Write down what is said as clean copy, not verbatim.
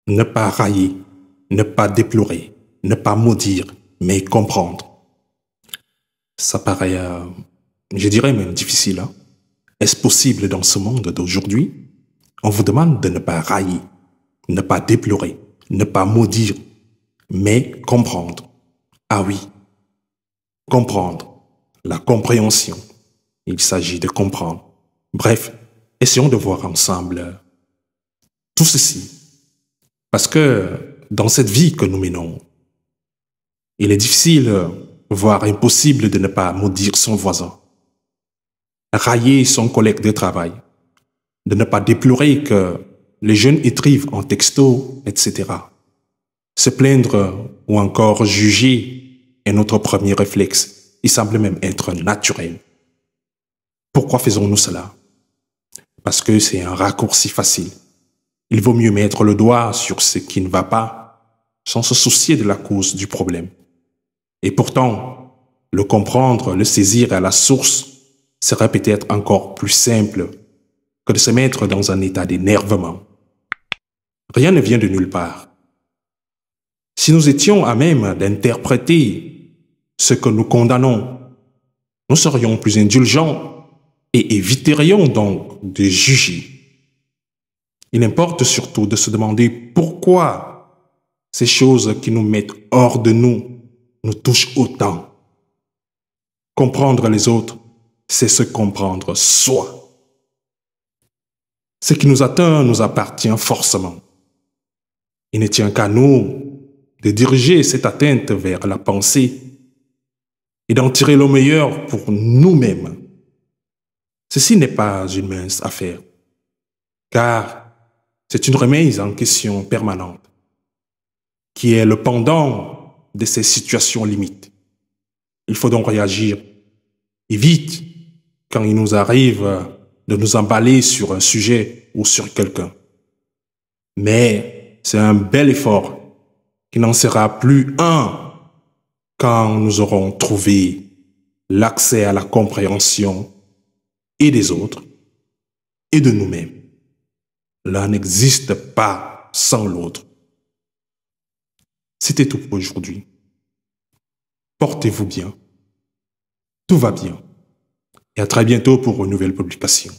Ne pas railler, ne pas déplorer, ne pas maudire, mais comprendre. Ça paraît, je dirais même difficile. Hein? Est-ce possible dans ce monde d'aujourd'hui? On vous demande de ne pas railler, ne pas déplorer, ne pas maudire, mais comprendre. Ah oui, comprendre. La compréhension. Il s'agit de comprendre. Bref, essayons de voir ensemble tout ceci. Parce que dans cette vie que nous menons, il est difficile, voire impossible de ne pas maudire son voisin, railler son collègue de travail, de ne pas déplorer que les jeunes écrivent en texto, etc. Se plaindre ou encore juger est notre premier réflexe. Il semble même être naturel. Pourquoi faisons-nous cela? Parce que c'est un raccourci facile. Il vaut mieux mettre le doigt sur ce qui ne va pas sans se soucier de la cause du problème. Et pourtant, le comprendre, le saisir à la source serait peut-être encore plus simple que de se mettre dans un état d'énervement. Rien ne vient de nulle part. Si nous étions à même d'interpréter ce que nous condamnons, nous serions plus indulgents et éviterions donc de juger. Il importe surtout de se demander pourquoi ces choses qui nous mettent hors de nous touchent autant. Comprendre les autres, c'est se comprendre soi. Ce qui nous atteint nous appartient forcément. Il ne tient qu'à nous de diriger cette atteinte vers la pensée et d'en tirer le meilleur pour nous-mêmes. Ceci n'est pas une mince affaire, car c'est une remise en question permanente, qui est le pendant de ces situations limites. Il faut donc réagir, et vite, quand il nous arrive de nous emballer sur un sujet ou sur quelqu'un. Mais c'est un bel effort qui n'en sera plus un quand nous aurons trouvé l'accès à la compréhension et des autres et de nous-mêmes. L'un n'existe pas sans l'autre. C'était tout pour aujourd'hui. Portez-vous bien. Tout va bien. Et à très bientôt pour une nouvelle publication.